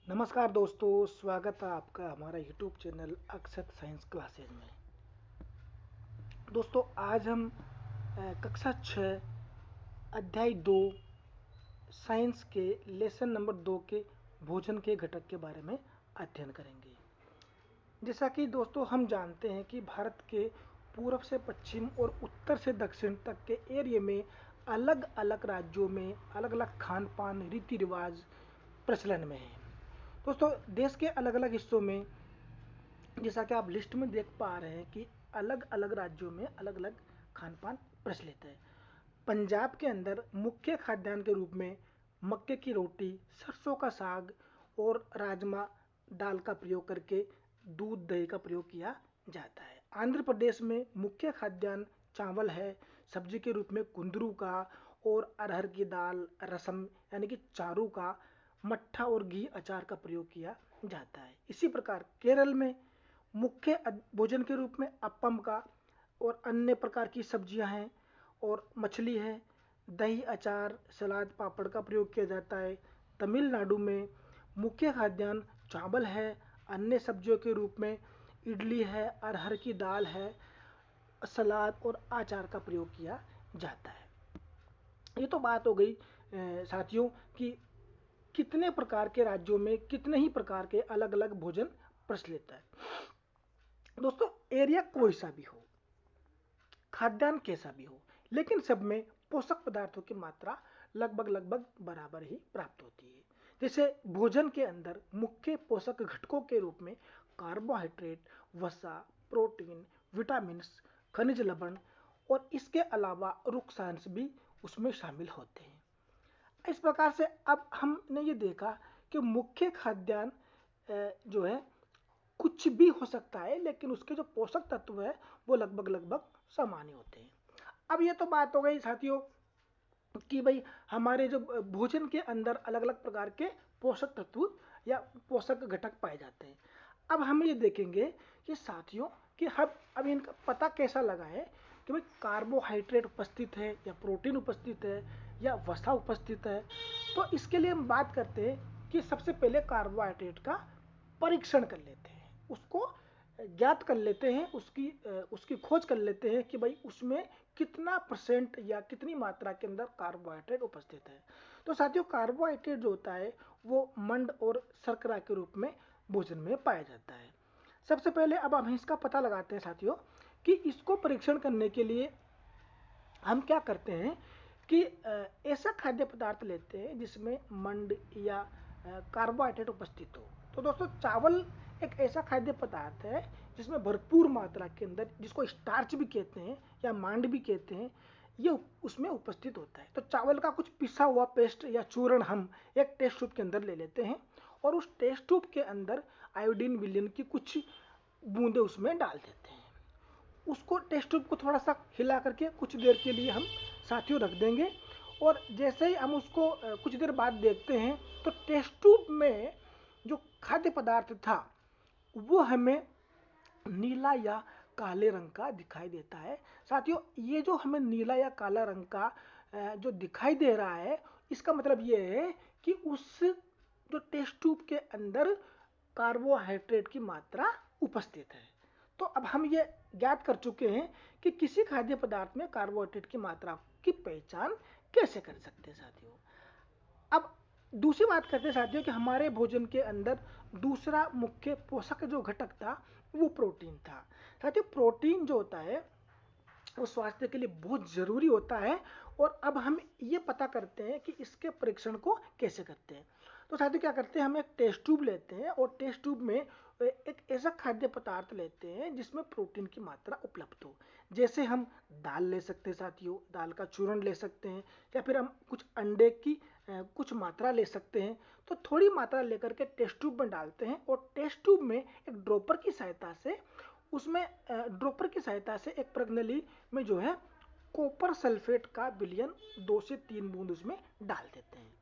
नमस्कार दोस्तों, स्वागत है आपका हमारा यूट्यूब चैनल अक्षत साइंस क्लासेज में। दोस्तों आज हम कक्षा 6 अध्याय 2 साइंस के लेसन नंबर 2 के भोजन के घटक के बारे में अध्ययन करेंगे। जैसा कि दोस्तों हम जानते हैं कि भारत के पूर्व से पश्चिम और उत्तर से दक्षिण तक के एरिया में अलग अलग राज्यों में अलग अलग खान पान रीति रिवाज प्रचलन में है। दोस्तों देश के अलग अलग हिस्सों में जैसा कि आप लिस्ट में देख पा रहे हैं कि अलग अलग राज्यों में अलग अलग खान पान प्रचलित है। पंजाब के अंदर मुख्य खाद्यान्न के रूप में मक्के की रोटी, सरसों का साग और राजमा दाल का प्रयोग करके दूध दही का प्रयोग किया जाता है। आंध्र प्रदेश में मुख्य खाद्यान्न चावल है, सब्जी के रूप में कुंदरू का और अरहर की दाल, रसम यानी कि चारू का, मट्ठा और घी अचार का प्रयोग किया जाता है। इसी प्रकार केरल में मुख्य भोजन के रूप में अप्पम का और अन्य प्रकार की सब्जियां हैं और मछली है, दही अचार सलाद पापड़ का प्रयोग किया जाता है। तमिलनाडु में मुख्य खाद्यान्न चावल है, अन्य सब्जियों के रूप में इडली है, अरहर की दाल है, सलाद और अचार का प्रयोग किया जाता है। ये तो बात हो गई साथियों कि कितने प्रकार के राज्यों में कितने ही प्रकार के अलग अलग भोजन प्रचलित है। दोस्तों एरिया कोई सा भी हो, खाद्यान्न कैसा भी हो, लेकिन सब में पोषक पदार्थों की मात्रा लगभग बराबर ही प्राप्त होती है। जैसे भोजन के अंदर मुख्य पोषक घटकों के रूप में कार्बोहाइड्रेट, वसा, प्रोटीन, विटामिन, खनिज लवण और इसके अलावा रुक्षांश भी उसमें शामिल होते हैं। इस प्रकार से अब हमने ये देखा कि मुख्य खाद्यान्न जो है कुछ भी हो सकता है, लेकिन उसके जो पोषक तत्व है वो लगभग सामान्य होते हैं। अब ये तो बात हो गई साथियों कि भाई हमारे जो भोजन के अंदर अलग अलग प्रकार के पोषक तत्व या पोषक घटक पाए जाते हैं। अब हम ये देखेंगे कि साथियों कि हम अब इनका पता कैसा लगाएं कि भाई कार्बोहाइड्रेट उपस्थित है या प्रोटीन उपस्थित है या वसा उपस्थित है। तो इसके लिए हम बात करते हैं कि सबसे पहले कार्बोहाइड्रेट का परीक्षण कर लेते हैं, उसको ज्ञात कर लेते हैं, उसकी खोज कर लेते हैं कि भाई उसमें कितना परसेंट या कितनी मात्रा के अंदर कार्बोहाइड्रेट उपस्थित है। तो साथियों कार्बोहाइड्रेट जो होता है वो मंड और शर्करा के रूप में भोजन में पाया जाता है। सबसे पहले अब हम इसका पता लगाते हैं साथियों कि इसको परीक्षण करने के लिए हम क्या करते हैं कि ऐसा खाद्य पदार्थ लेते हैं जिसमें मंड या कार्बोहाइड्रेट उपस्थित हो। तो दोस्तों चावल एक ऐसा खाद्य पदार्थ है जिसमें भरपूर मात्रा के अंदर, जिसको स्टार्च भी कहते हैं या मांड भी कहते हैं, ये उसमें उपस्थित होता है। तो चावल का कुछ पिसा हुआ पेस्ट या चूर्ण हम एक टेस्ट ट्यूब के अंदर ले लेते हैं और उस टेस्ट ट्यूब के अंदर आयोडीन विलयन की कुछ बूंदे उसमें डाल देते हैं। उसको टेस्ट ट्यूब को थोड़ा सा हिला करके कुछ देर के लिए हम साथियों रख देंगे और जैसे ही हम उसको कुछ देर बाद देखते हैं तो टेस्ट ट्यूब में जो खाद्य पदार्थ था वो हमें नीला या काले रंग का दिखाई देता है। साथियों ये जो हमें नीला या काला रंग का जो दिखाई दे रहा है, इसका मतलब ये है कि उस जो टेस्ट ट्यूब के अंदर कार्बोहाइड्रेट की मात्रा उपस्थित है। तो अब हम ये ज्ञात कर चुके हैं कि किसी खाद्य पदार्थ में कार्बोहाइड्रेट की मात्रा की पहचान कैसे कर सकते हैं साथियों। अब दूसरी बात करते हैं साथियों कि हमारे भोजन के अंदर दूसरा मुख्य पोषक जो घटक था वो प्रोटीन था। साथियों प्रोटीन जो होता है वो स्वास्थ्य के लिए बहुत ज़रूरी होता है और अब हम ये पता करते हैं कि इसके परीक्षण को कैसे करते हैं। तो साथियों क्या करते हैं, हम एक टेस्ट ट्यूब लेते हैं और टेस्ट ट्यूब में एक ऐसा खाद्य पदार्थ लेते हैं जिसमें प्रोटीन की मात्रा उपलब्ध हो। जैसे हम दाल ले सकते हैं साथियों, दाल का चूर्ण ले सकते हैं या फिर हम कुछ अंडे की कुछ मात्रा ले सकते हैं। तो थोड़ी मात्रा लेकर के टेस्ट ट्यूब में डालते हैं और टेस्ट ट्यूब में एक ड्रॉपर की सहायता से उसमें ड्रॉपर की सहायता से एक प्रणाली में जो है कॉपर सल्फेट का विलयन 2 से 3 बूंद उसमें डाल देते हैं।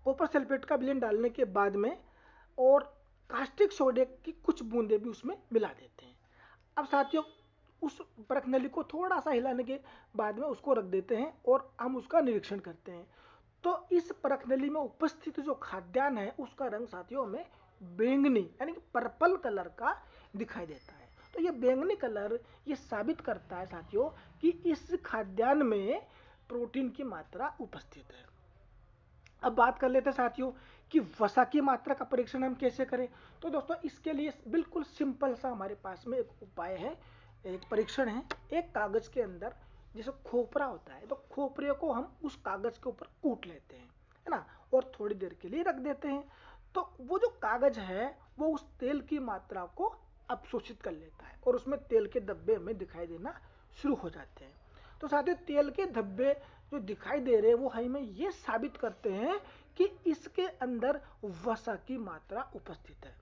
कॉपर सल्फेट का विलयन डालने के बाद में और कास्टिक सोडे की कुछ बूंदें भी उसमें मिला देते हैं। अब साथियों उस प्रणाली को थोड़ा सा हिलाने के बाद में उसको रख देते हैं और हम उसका निरीक्षण करते हैं। तो इस परखनली में उपस्थित जो खाद्यान्न है उसका रंग साथियों हमें बैंगनी यानी कि पर्पल कलर का दिखाई देता है। तो ये बैंगनी कलर ये साबित करता है साथियों कि इस खाद्यान्न में प्रोटीन की मात्रा उपस्थित है। अब बात कर लेते हैं साथियों कि वसा की मात्रा का परीक्षण हम कैसे करें। तो दोस्तों इसके लिए बिल्कुल सिंपल सा हमारे पास में एक उपाय है, एक परीक्षण है। एक कागज के अंदर जैसे खोपरा होता है, तो खोपरे को हम उस कागज के ऊपर कूट लेते हैं, है ना, और थोड़ी देर के लिए रख देते हैं। तो वो जो कागज है वो उस तेल की मात्रा को अवशोषित कर लेता है और उसमें तेल के धब्बे हमें दिखाई देना शुरू हो जाते हैं। तो साथियों तेल के धब्बे जो दिखाई दे रहे हैं वो हमें ये साबित करते हैं कि इसके अंदर वसा की मात्रा उपस्थित है।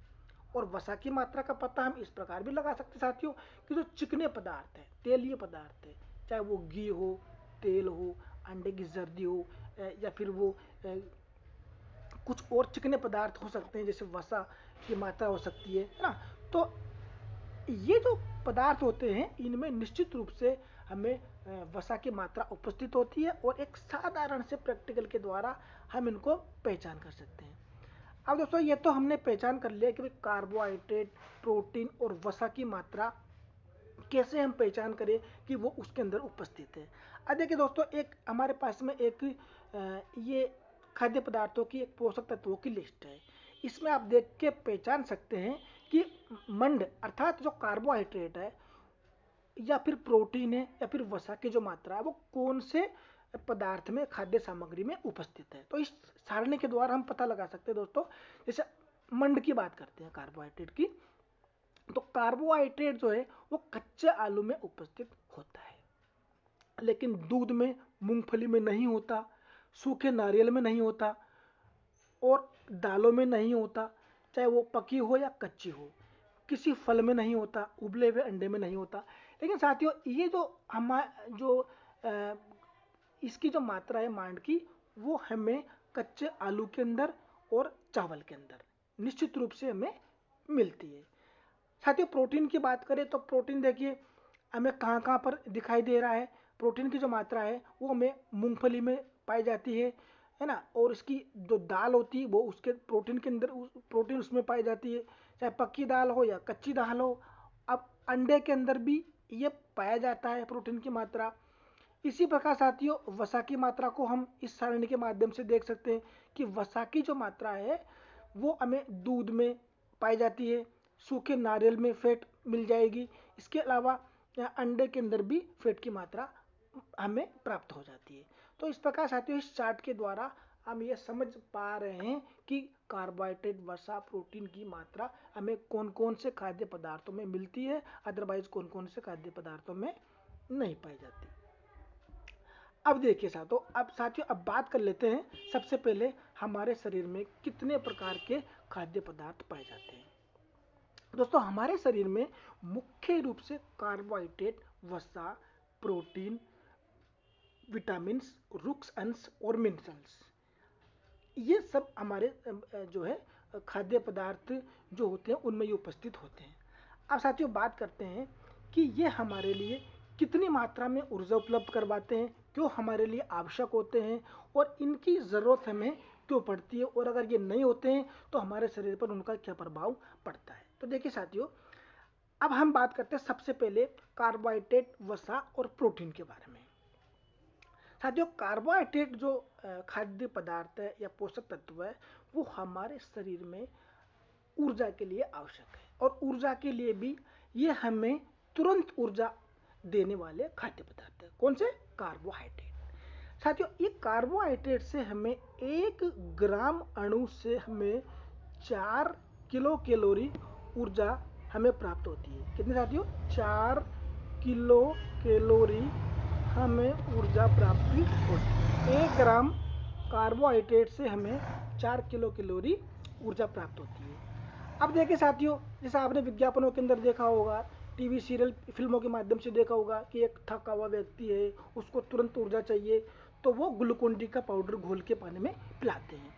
और वसा की मात्रा का पता हम इस प्रकार भी लगा सकते हैं साथियों कि जो चिकने पदार्थ है, तेलीय पदार्थ है, चाहे वो घी हो, तेल हो, अंडे की जर्दी हो, या फिर वो कुछ और चिकने पदार्थ हो सकते हैं, जैसे वसा की मात्रा हो सकती है ना। तो ये जो पदार्थ होते हैं इनमें निश्चित रूप से हमें वसा की मात्रा उपस्थित होती है और एक साधारण से प्रैक्टिकल के द्वारा हम इनको पहचान कर सकते हैं। अब दोस्तों ये तो हमने पहचान कर लिया कि कार्बोहाइड्रेट, प्रोटीन और वसा की मात्रा कैसे हम पहचान करें कि वो उसके अंदर उपस्थित है। अब देखिए दोस्तों एक हमारे पास में एक ये खाद्य पदार्थों की एक पोषक तत्वों की लिस्ट है। इसमें आप देख के पहचान सकते हैं कि मंड अर्थात जो कार्बोहाइड्रेट है या फिर प्रोटीन है या फिर वसा की जो मात्रा है वो कौन से पदार्थ में, खाद्य सामग्री में उपस्थित है। तो इस सारणी के द्वारा हम पता लगा सकते हैं दोस्तों। जैसे मंड की बात करते हैं कार्बोहाइड्रेट की, तो कार्बोहाइड्रेट जो है वो कच्चे आलू में उपस्थित होता है, लेकिन दूध में, मूंगफली में नहीं होता, सूखे नारियल में नहीं होता और दालों में नहीं होता, चाहे वो पकी हो या कच्ची हो। किसी फल में नहीं होता, उबले हुए अंडे में नहीं होता। लेकिन साथियों ये जो जो अ, इसकी जो मात्रा है मांड की वो हमें कच्चे आलू के अंदर और चावल के अंदर निश्चित रूप से हमें मिलती है। साथियों प्रोटीन की बात करें तो प्रोटीन देखिए हमें कहाँ कहाँ पर दिखाई दे रहा है। प्रोटीन की जो मात्रा है वो हमें मूंगफली में पाई जाती है ना, और इसकी जो दाल होती है वो उसके प्रोटीन के अंदर प्रोटीन उसमें पाई जाती है, चाहे पक्की दाल हो या कच्ची दाल हो। अब अंडे के अंदर भी ये पाया जाता है प्रोटीन की मात्रा। इसी प्रकार साथियों वसा की मात्रा को हम इस सारणी के माध्यम से देख सकते हैं कि वसा की जो मात्रा है वो हमें दूध में पाई जाती है, सूखे नारियल में फैट मिल जाएगी, इसके अलावा अंडे के अंदर भी फैट की मात्रा हमें प्राप्त हो जाती है। तो इस प्रकार साथियों इस चार्ट के द्वारा हम ये समझ पा रहे हैं कि कार्बोहाइड्रेट, वसा, प्रोटीन की मात्रा हमें कौन कौन से खाद्य पदार्थों में मिलती है, अदरवाइज कौन कौन से खाद्य पदार्थों में नहीं पाई जाती। अब देखिए साथियों अब बात कर लेते हैं सबसे पहले हमारे शरीर में कितने प्रकार के खाद्य पदार्थ पाए जाते हैं। दोस्तों हमारे शरीर में मुख्य रूप से कार्बोहाइड्रेट, वसा, प्रोटीन, विटामिन्स, रुक्स अंश और मिनरल्स, ये सब हमारे जो है खाद्य पदार्थ जो होते हैं उनमें ये उपस्थित होते हैं। अब साथियों बात करते हैं कि ये हमारे लिए कितनी मात्रा में ऊर्जा उपलब्ध करवाते हैं, क्यों हमारे लिए आवश्यक होते हैं और इनकी ज़रूरत हमें क्यों पड़ती है, और अगर ये नहीं होते हैं तो हमारे शरीर पर उनका क्या प्रभाव पड़ता है। तो देखिए साथियों अब हम बात करते हैं सबसे पहले कार्बोहाइड्रेट, वसा और प्रोटीन के बारे में। साथियों कार्बोहाइड्रेट जो खाद्य पदार्थ है या पोषक तत्व है वो हमारे शरीर में ऊर्जा के लिए आवश्यक है, और ऊर्जा के लिए भी ये हमें तुरंत ऊर्जा देने वाले खाद्य पदार्थ है। कौन से? कार्बोहाइड्रेट। साथियों ये कार्बोहाइड्रेट से हमें 1 ग्राम अणु से हमें 4 किलो कैलोरी ऊर्जा हमें प्राप्त होती है। कितने साथियों? 4 किलो कैलोरी हमें ऊर्जा प्राप्ति होती है। 1 ग्राम कार्बोहाइड्रेट से हमें 4 किलो कैलोरी ऊर्जा प्राप्त होती है। अब देखिए साथियों जैसे आपने विज्ञापनों के अंदर देखा होगा, टीवी सीरियल फिल्मों के माध्यम से देखा होगा कि एक थका हुआ व्यक्ति है, उसको तुरंत ऊर्जा चाहिए तो वो ग्लूकोन डी का पाउडर घोल के पानी में पिलाते हैं।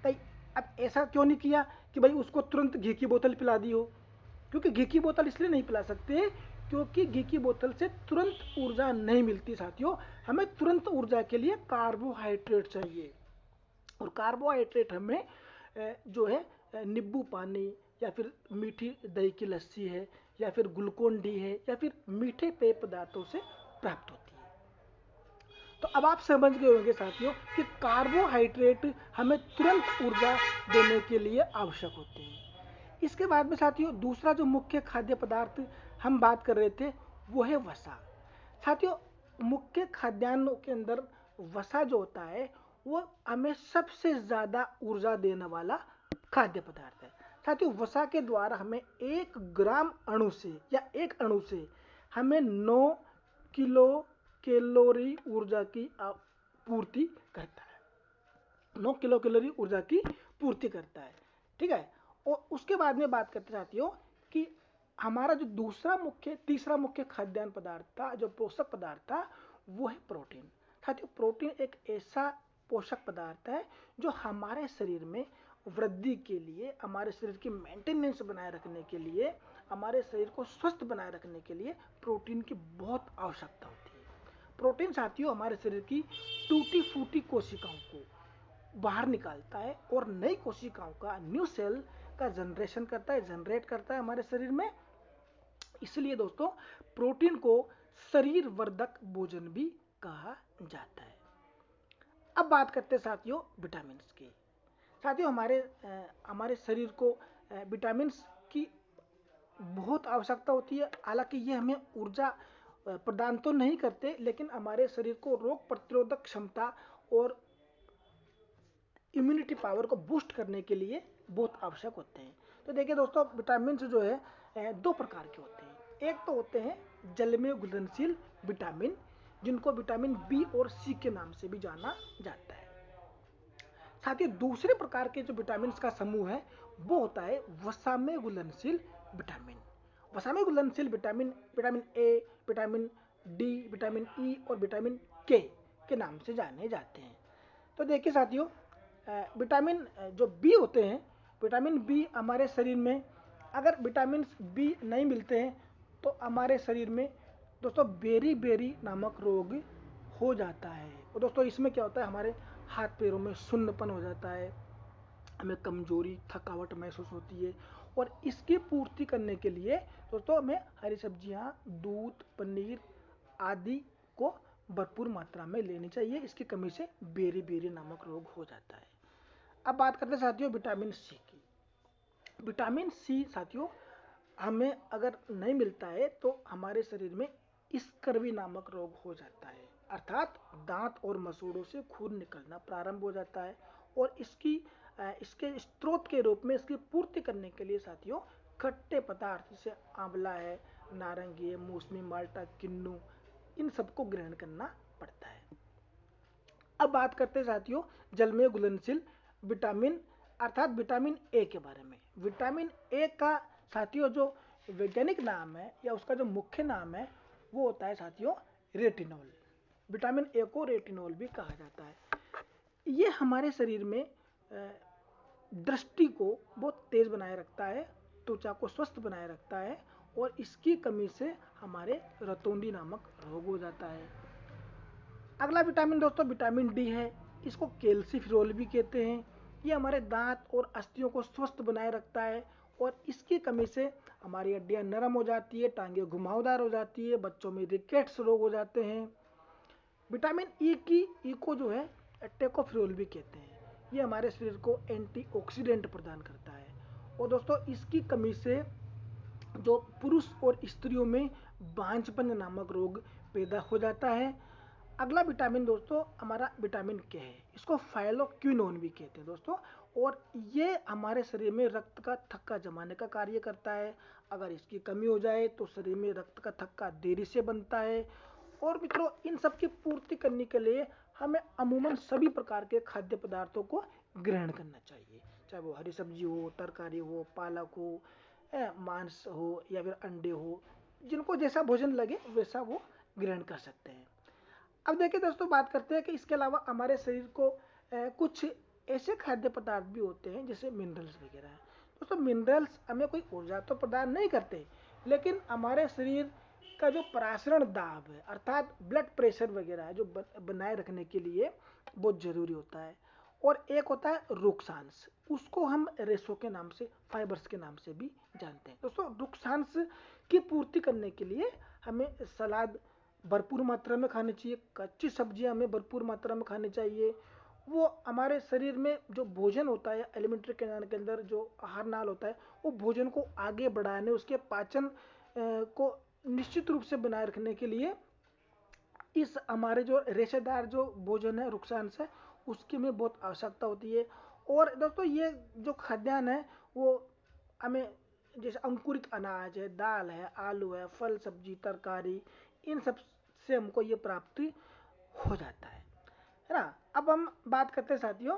भाई अब ऐसा क्यों नहीं किया कि भाई उसको तुरंत घी की बोतल पिला दी हो, क्योंकि घी की बोतल इसलिए नहीं पिला सकते क्योंकि घी की बोतल से तुरंत ऊर्जा नहीं मिलती साथियों। हमें तुरंत ऊर्जा के लिए कार्बोहाइड्रेट चाहिए। और कार्बोहाइड्रेट हमें जो है नींबू पानी या फिर मीठी दही की लस्सी है या फिर ग्लूकोन डी है या फिर मीठे पेय पदार्थों से प्राप्त होती है। तो अब आप समझ गए होंगे साथियों कि कार्बोहाइड्रेट हमें तुरंत ऊर्जा देने के लिए आवश्यक होते हैं। इसके बाद में साथियों दूसरा जो मुख्य खाद्य पदार्थ हम बात कर रहे थे वो है वसा। साथियों मुख्य खाद्यान्नों के अंदर वसा जो होता है वो हमें सबसे ज़्यादा ऊर्जा देने वाला खाद्य पदार्थ है। साथियों वसा के द्वारा हमें 1 ग्राम अणु से या एक अणु से हमें 9 किलो कैलोरी ऊर्जा की पूर्ति करता है। 9 किलो कैलोरी ऊर्जा की पूर्ति करता है। ठीक है। और उसके बाद में बात करते साथियों कि हमारा जो तीसरा मुख्य खाद्यान्न पदार्थ था, जो पोषक पदार्थ था, वो है प्रोटीन। साथियों प्रोटीन एक ऐसा पोषक पदार्थ है जो हमारे शरीर में वृद्धि के लिए, हमारे शरीर की मेंटेनेंस बनाए रखने के लिए, हमारे शरीर को स्वस्थ बनाए रखने के लिए प्रोटीन की बहुत आवश्यकता होती है। प्रोटीन साथियों हमारे शरीर की टूटी फूटी कोशिकाओं को बाहर निकालता है और नई कोशिकाओं का, न्यू सेल का जनरेट करता है हमारे शरीर में। इसलिए दोस्तों प्रोटीन को शरीर वर्धक भोजन भी कहा जाता है। अब बात करते हैं साथियों विटामिन की। साथियों हमारे शरीर को विटामिन की बहुत आवश्यकता होती है। हालांकि ये हमें ऊर्जा प्रदान तो नहीं करते, लेकिन हमारे शरीर को रोग प्रतिरोधक क्षमता और इम्यूनिटी पावर को बूस्ट करने के लिए बहुत आवश्यक होते हैं। तो देखिए दोस्तों विटामिन जो है 2 प्रकार के होते हैं। एक तो होते हैं जल में घुलनशील विटामिन, जिनको विटामिन बी और सी के नाम से भी जाना जाता है। साथ ही दूसरे प्रकार के जो विटामिन का समूह है वो होता है वसा में घुलनशील विटामिन। वसा में घुलनशील vitamin vitamin A, vitamin D, vitamin E और विटामिन के नाम से जाने जाते हैं। तो देखिए साथियों विटामिन जो बी होते हैं, विटामिन बी हमारे शरीर में, अगर विटामिन बी नहीं मिलते हैं तो हमारे शरीर में दोस्तों बेरी नामक रोग हो जाता है। और दोस्तों इसमें क्या होता है, हमारे हाथ पैरों में सुन्नपन हो जाता है, हमें कमजोरी, थकावट महसूस होती है। और इसकी पूर्ति करने के लिए दोस्तों हमें हरी सब्जियां, दूध, पनीर आदि को भरपूर मात्रा में लेनी चाहिए। इसकी कमी से बेरी नामक रोग हो जाता है। अब बात करते हैं साथियों विटामिन सी की। विटामिन सी साथियों हमें अगर नहीं मिलता है तो हमारे शरीर में स्कर्वी नामक रोग हो जाता है, अर्थात दांत और मसूड़ों से खून निकलना प्रारंभ हो जाता है। और इसके स्रोत के रूप में इसकी पूर्ति करने के लिए साथियों खट्टे पदार्थ जैसे आंवला है, नारंगी है, मौसमी, माल्टा, किन्नू, इन सबको ग्रहण करना पड़ता है। अब बात करते हैं साथियों जल में घुलनशील विटामिन अर्थात विटामिन ए के बारे में। विटामिन ए का साथियों जो वैज्ञानिक नाम है या उसका जो मुख्य नाम है वो होता है साथियों रेटिनॉल। विटामिन ए को रेटिनॉल भी कहा जाता है। ये हमारे शरीर में दृष्टि को बहुत तेज बनाए रखता है, त्वचा को स्वस्थ बनाए रखता है और इसकी कमी से हमारे रतौंधी नामक रोग हो जाता है। अगला विटामिन दोस्तों विटामिन डी है। इसको कैल्सीफिरोल भी कहते हैं। ये हमारे दांत और अस्थियों को स्वस्थ बनाए रखता है और इसकी कमी से हमारी हड्डियां नरम हो जाती है, टांगे घुमावदार हो जाती है, बच्चों में रिकेट्स रोग हो जाते हैं। विटामिन ई को जो है टेकोफिरोल भी कहते हैं। ये हमारे शरीर को एंटीऑक्सीडेंट प्रदान करता है और दोस्तों इसकी कमी से जो पुरुष और स्त्रियों में बांझपन नामक रोग पैदा हो जाता है। अगला विटामिन दोस्तों हमारा विटामिन के है। इसको फाइलोक्विनोन भी कहते हैं दोस्तों। और ये हमारे शरीर में रक्त का थक्का जमाने का कार्य करता है। अगर इसकी कमी हो जाए तो शरीर में रक्त का थक्का देरी से बनता है। और मित्रों इन सब की पूर्ति करने के लिए हमें अमूमन सभी प्रकार के खाद्य पदार्थों को ग्रहण करना चाहिए, चाहे वो हरी सब्जी हो, तरकारी हो, पालक हो, मांस हो या फिर अंडे हो। जिनको जैसा भोजन लगे वैसा वो ग्रहण कर सकते हैं। अब देखिए दोस्तों बात करते हैं कि इसके अलावा हमारे शरीर को कुछ ऐसे खाद्य पदार्थ भी होते हैं जैसे मिनरल्स वगैरह है। दोस्तों मिनरल्स हमें कोई ऊर्जा तो प्रदान नहीं करते, लेकिन हमारे शरीर का जो परासरण दाब है अर्थात ब्लड प्रेशर वगैरह है जो बनाए रखने के लिए बहुत ज़रूरी होता है। और एक होता है रुक्सांश, उसको हम रेशो के नाम से, फाइबर्स के नाम से भी जानते हैं। दोस्तों रुक्सांश की पूर्ति करने के लिए हमें सलाद भरपूर मात्रा में खानी चाहिए, कच्ची सब्जियां हमें भरपूर मात्रा में खानी चाहिए। वो हमारे शरीर में जो भोजन होता है, एलिमेंट्री कैनाल के अंदर जो आहार नाल होता है, वो भोजन को आगे बढ़ाने, उसके पाचन को निश्चित रूप से बनाए रखने के लिए इस हमारे जो रेशेदार जो भोजन है, रुक्षांश है, उसकी हमें बहुत आवश्यकता होती है। और दोस्तों ये जो खाद्यान्न है वो हमें, जैसे अंकुरित अनाज है, दाल है, आलू है, फल सब्जी तरकारी, इन सब से हमको ये प्राप्ति हो जाता है ना। अब हम बात करते हैं साथियों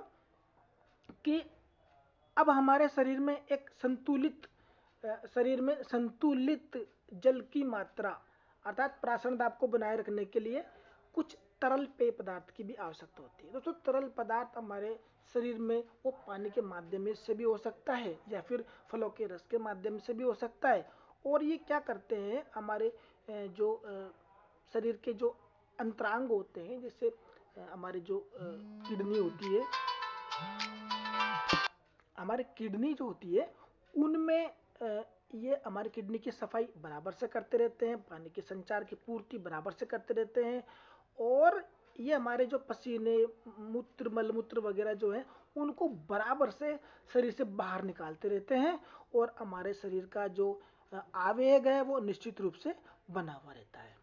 कि अब हमारे शरीर में एक संतुलित शरीर में संतुलित जल की मात्रा अर्थात प्राशन दाब को बनाए रखने के लिए कुछ तरल पेय पदार्थ की भी आवश्यकता होती है। दोस्तों तरल पदार्थ हमारे शरीर में वो पानी के माध्यम से भी हो सकता है या फिर फलों के रस के माध्यम से भी हो सकता है। और ये क्या करते हैं, हमारे जो शरीर के जो अंतरांग होते हैं, जैसे हमारी जो किडनी होती है, हमारी किडनी जो होती है उनमें ये हमारी किडनी की सफाई बराबर से करते रहते हैं, पानी के संचार की पूर्ति बराबर से करते रहते हैं। और ये हमारे जो पसीने, मूत्र, मलमूत्र वगैरह जो है उनको बराबर से शरीर से बाहर निकालते रहते हैं। और हमारे शरीर का जो आवेग है वो निश्चित रूप से बना हुआ रहता है।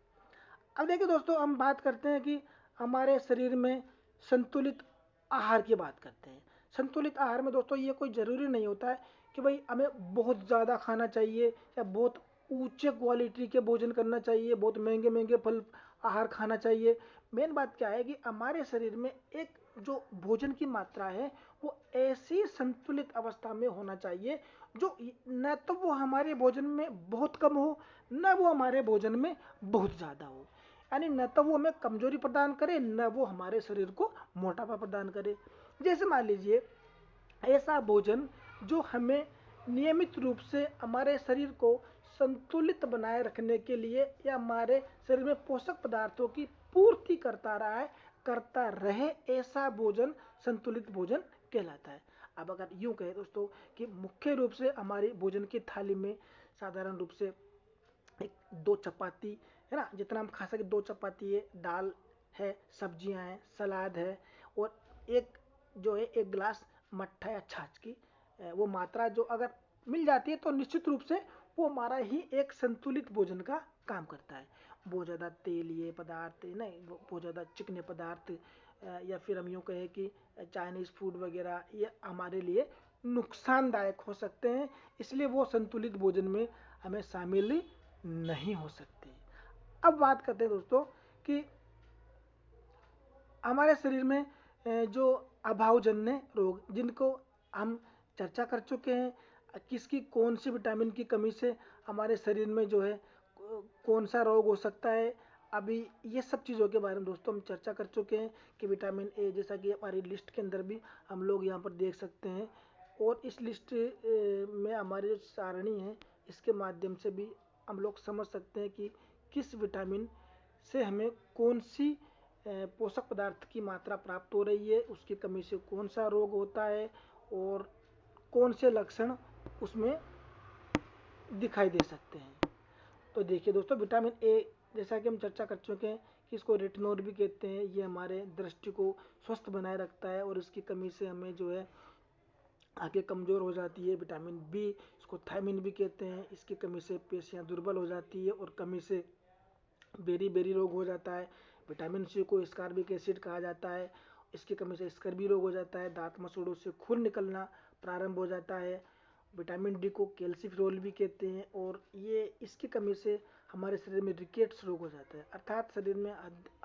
अब देखिए दोस्तों, हम बात करते हैं कि हमारे शरीर में संतुलित आहार की बात करते हैं। संतुलित आहार में दोस्तों ये कोई ज़रूरी नहीं होता है कि भाई हमें बहुत ज़्यादा खाना चाहिए या बहुत ऊंचे क्वालिटी के भोजन करना चाहिए, बहुत महंगे महंगे फल आहार खाना चाहिए। मेन बात क्या है कि हमारे शरीर में एक जो भोजन की मात्रा है वो ऐसी संतुलित अवस्था में होना चाहिए जो न तो वो हमारे भोजन में बहुत कम हो, न वो हमारे भोजन में बहुत ज़्यादा हो। यानी न तो वो हमें कमजोरी प्रदान करे, न वो हमारे शरीर को मोटापा प्रदान करे। जैसे मान लीजिए ऐसा भोजन जो हमें नियमित रूप से हमारे शरीर को संतुलित बनाए रखने के लिए या हमारे शरीर में पोषक पदार्थों की पूर्ति करता रहे, ऐसा भोजन संतुलित भोजन कहलाता है। अब अगर यूं कहें दोस्तों कि मुख्य रूप से हमारी भोजन की थाली में साधारण रूप से एक दो चपाती है ना, जितना हम खा सके, दो चपाती है, दाल है, सब्जियां हैं, सलाद है, और एक जो है एक गिलास मट्ठा या छाछ की वो मात्रा जो अगर मिल जाती है तो निश्चित रूप से वो हमारा ही एक संतुलित भोजन का काम करता है। बहुत ज़्यादा तेलीय पदार्थ नहीं, बहुत ज़्यादा चिकने पदार्थ या फिर हम यूँ कहें कि चाइनीज़ फूड वगैरह ये हमारे लिए नुकसानदायक हो सकते हैं, इसलिए वो संतुलित भोजन में हमें शामिल नहीं हो सकती। अब बात करते हैं दोस्तों कि हमारे शरीर में जो अभावजन्य रोग जिनको हम चर्चा कर चुके हैं, किसकी कौन सी विटामिन की कमी से हमारे शरीर में जो है कौन सा रोग हो सकता है, अभी ये सब चीज़ों के बारे में दोस्तों हम चर्चा कर चुके हैं कि विटामिन ए, जैसा कि हमारी लिस्ट के अंदर भी हम लोग यहाँ पर देख सकते हैं। और इस लिस्ट में हमारी जो सारणी है इसके माध्यम से भी हम लोग समझ सकते हैं कि किस विटामिन से हमें कौन सी पोषक पदार्थ की मात्रा प्राप्त हो रही है, उसकी कमी से कौन सा रोग होता है और कौन से लक्षण उसमें दिखाई दे सकते हैं। तो देखिए दोस्तों, विटामिन ए जैसा कि हम चर्चा कर चुके हैं कि इसको रेटिनोल भी कहते हैं, ये हमारे दृष्टि को स्वस्थ बनाए रखता है और इसकी कमी से हमें जो है आंखें कमज़ोर हो जाती है। विटामिन बी, इसको थायमिन भी कहते हैं, इसकी कमी से पेशियां दुर्बल हो जाती है और कमी से बेरी बेरी रोग हो जाता है। विटामिन सी को स्कारबिक एसिड कहा जाता है, इसकी कमी से स्कर्वी रोग हो जाता है, दांत मसूड़ों से खून निकलना प्रारंभ हो जाता है। विटामिन डी को कैल्सिफेरॉल भी कहते हैं और ये इसकी कमी से हमारे शरीर में रिकेट्स रोग हो जाता है, अर्थात शरीर में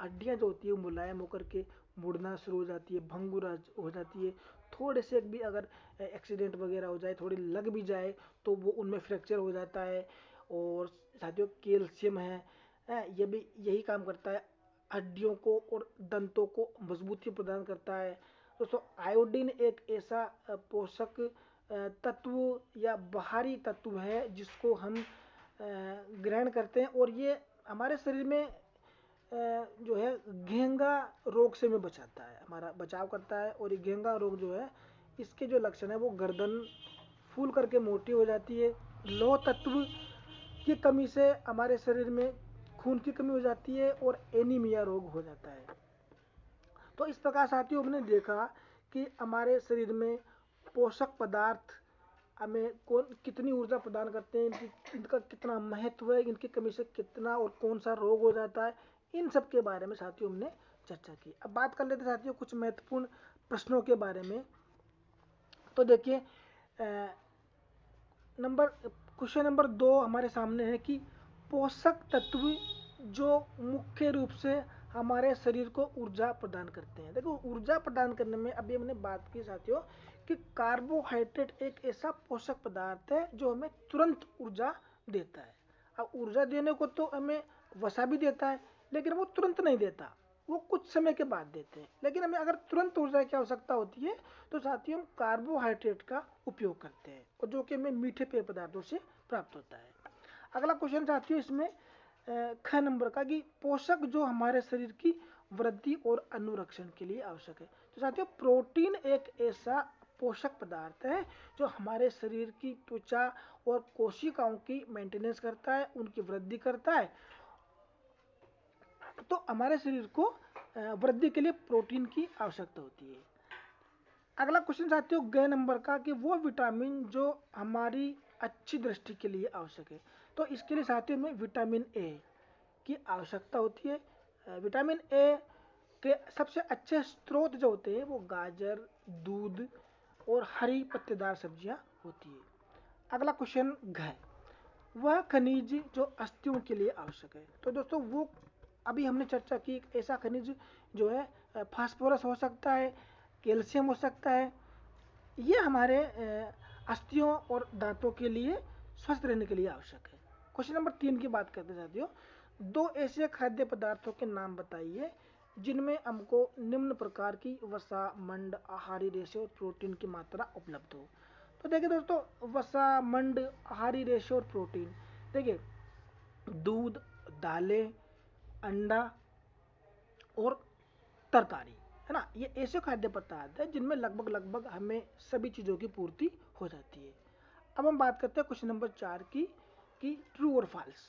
हड्डियाँ जो होती है वो मुलायम होकर के मुड़ना शुरू हो जाती है, भंगुर हो जाती है। थोड़े से भी अगर एक्सीडेंट वगैरह हो जाए, थोड़ी लग भी जाए तो वो उनमें फ्रैक्चर हो जाता है। और साथियों कैल्शियम है, ये भी यही काम करता है, हड्डियों को और दंतों को मजबूती प्रदान करता है। दोस्तों आयोडीन एक ऐसा पोषक तत्व या बाहरी तत्व है जिसको हम ग्रहण करते हैं और ये हमारे शरीर में जो है घेंगा रोग से में बचाता है, हमारा बचाव करता है। और ये घेंगा रोग जो है, इसके जो लक्षण है वो गर्दन फूल करके मोटी हो जाती है, लौह तत्व की कमी से हमारे शरीर में खून की कमी हो जाती है और एनीमिया रोग हो जाता है। तो इस प्रकार साथियों हमने देखा कि हमारे शरीर में पोषक पदार्थ हमें कौन कितनी ऊर्जा प्रदान करते हैं, इनका कितना महत्व है, इनकी कमी से कितना और कौन सा रोग हो जाता है, इन सब के बारे में साथियों हमने चर्चा की। अब बात कर लेते हैं साथियों कुछ महत्वपूर्ण प्रश्नों के बारे में। तो देखिए क्वेश्चन नंबर 2 हमारे सामने है कि पोषक तत्व जो मुख्य रूप से हमारे शरीर को ऊर्जा प्रदान करते हैं। देखो ऊर्जा प्रदान करने में अभी हमने बात की साथियों कि कार्बोहाइड्रेट एक ऐसा पोषक पदार्थ है जो हमें तुरंत ऊर्जा देता है। अब ऊर्जा देने को तो हमें वसा भी देता है, लेकिन वो तुरंत नहीं देता, वो कुछ समय के बाद देते हैं। लेकिन हमें अगर तुरंत ऊर्जा की आवश्यकता होती है तो साथियों हम कार्बोहाइड्रेट का उपयोग करते हैं, और जो कि हमें मीठे पेय पदार्थों से प्राप्त होता है। अगला क्वेश्चन साथियों इसमें 6 नंबर का कि पोषक जो हमारे शरीर की वृद्धि और अनुरक्षण के लिए आवश्यक है। तो साथियों प्रोटीन एक ऐसा पोषक पदार्थ है जो हमारे शरीर की त्वचा और कोशिकाओं की मेंटेनेंस करता है, उनकी वृद्धि करता है। तो हमारे शरीर को वृद्धि के लिए प्रोटीन की आवश्यकता होती है। अगला क्वेश्चन साथियों 11 नंबर का कि वो विटामिन जो हमारी अच्छी दृष्टि के लिए आवश्यक है। तो इसके लिए साथियों में विटामिन ए की आवश्यकता होती है। विटामिन ए के सबसे अच्छे स्रोत जो होते हैं वो गाजर, दूध और हरी पत्तेदार सब्जियां होती है। अगला क्वेश्चन घ वह खनिज जो अस्थियों के लिए आवश्यक है। तो दोस्तों वो अभी हमने चर्चा की, एक ऐसा खनिज जो है फास्फोरस हो सकता है, कैल्शियम हो सकता है, ये हमारे अस्थियों और दांतों के लिए स्वस्थ रहने के लिए आवश्यक है। क्वेश्चन नंबर 3 की बात करते हैं साथियों, 2 ऐसे खाद्य पदार्थों के नाम बताइए जिनमें हमको निम्न प्रकार की वसा, मंड, आहारी रेशे और प्रोटीन की मात्रा उपलब्ध हो। तो देखिए दोस्तों वसा, मंड, आहारी रेशे और प्रोटीन, देखिए दूध, दालें, अंडा और तरकारी, है ना, ये ऐसे खाद्य पदार्थ है जिनमें लगभग हमें सभी चीज़ों की पूर्ति हो जाती है। अब हम बात करते हैं क्वेश्चन नंबर 4 की कि ट्रू और फॉल्स।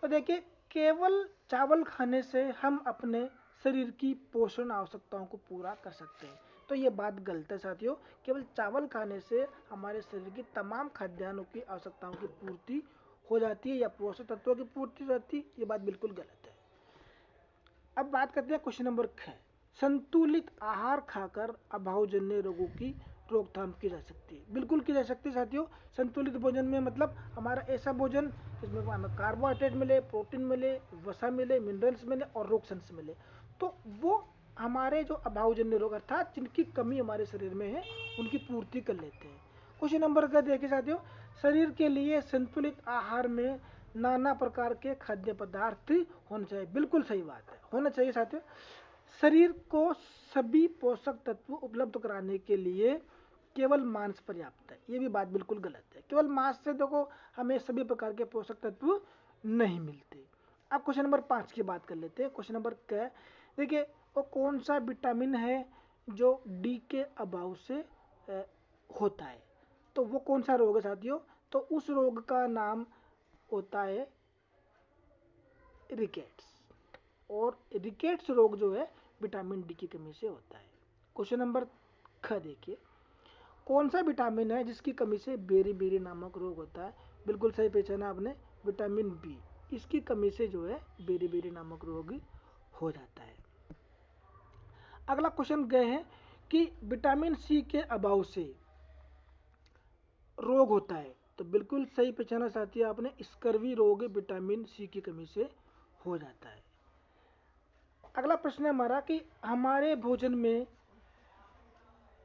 तो देखिए केवल चावल खाने से हम अपने शरीर की पोषण आवश्यकताओं को पूरा कर सकते हैं। तो ये बात गलत है साथियों, केवल चावल खाने से हमारे शरीर की तमाम खाद्यान्नों की आवश्यकताओं की पूर्ति हो जाती है या पोषक तत्वों की पूर्ति हो जाती है, ये बात बिल्कुल गलत है। अब बात करते हैं क्वेश्चन नंबर 6, संतुलित आहार खाकर अभावजन्य रोगों की रोकथाम की जा सकती है। बिल्कुल की जा सकती है साथियों। संतुलित भोजन में मतलब हमारा ऐसा भोजन जिसमें हमें कार्बोहाइड्रेट मिले, प्रोटीन मिले, वसा मिले, मिनरल्स मिले और रोगशंस मिले, तो वो हमारे जो अभावजन्य रोग अर्थात जिनकी कमी हमारे शरीर में है उनकी पूर्ति कर लेते हैं। क्वेश्चन नंबर का देखिए साथियों, शरीर के लिए संतुलित आहार में नाना प्रकार के खाद्य पदार्थ होने चाहिए। बिल्कुल सही बात है, होना चाहिए साथियों। शरीर को सभी पोषक तत्व उपलब्ध कराने के लिए केवल मांस पर्याप्त है, ये भी बात बिल्कुल गलत है। केवल मांस से देखो हमें सभी प्रकार के पोषक तत्व नहीं मिलते। अब क्वेश्चन नंबर 5 की बात कर लेते हैं। क्वेश्चन नंबर क्या है, देखिए वो कौन सा विटामिन है जो डी के अभाव से होता है। तो वो कौन सा रोग है साथियों, तो उस रोग का नाम होता है रिकेट्स, और रिकेट्स रोग जो है विटामिन डी की कमी से होता है। क्वेश्चन नंबर ख देखिए, कौन सा विटामिन है जिसकी कमी से बेरी बेरी नामक रोग होता है। बिल्कुल सही पहचाना आपने, विटामिन बी, इसकी कमी से जो है बेरी बेरी नामक रोग हो जाता है। अगला क्वेश्चन गए हैं कि विटामिन सी के अभाव से रोग होता है। तो बिल्कुल सही पहचाना साथियों आपने, स्कर्वी रोग विटामिन सी की कमी से हो जाता है। अगला प्रश्न है हमारा कि हमारे भोजन में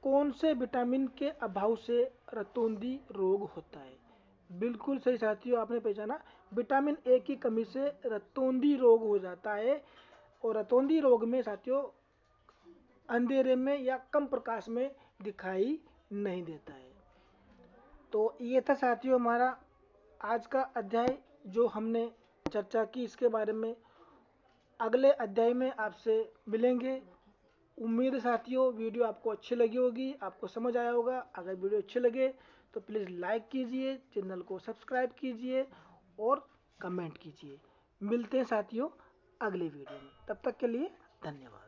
कौन से विटामिन के अभाव से रतौंधी रोग होता है। बिल्कुल सही साथियों आपने पहचाना, विटामिन ए की कमी से रतौंधी रोग हो जाता है। और रतौंधी रोग में साथियों अंधेरे में या कम प्रकाश में दिखाई नहीं देता है। तो ये था साथियों हमारा आज का अध्याय जो हमने चर्चा की इसके बारे में, अगले अध्याय में आपसे मिलेंगे। उम्मीद है साथियों वीडियो आपको अच्छी लगी होगी, आपको समझ आया होगा। अगर वीडियो अच्छी लगे तो प्लीज़ लाइक कीजिए, चैनल को सब्सक्राइब कीजिए और कमेंट कीजिए। मिलते हैं साथियों अगले वीडियो में, तब तक के लिए धन्यवाद।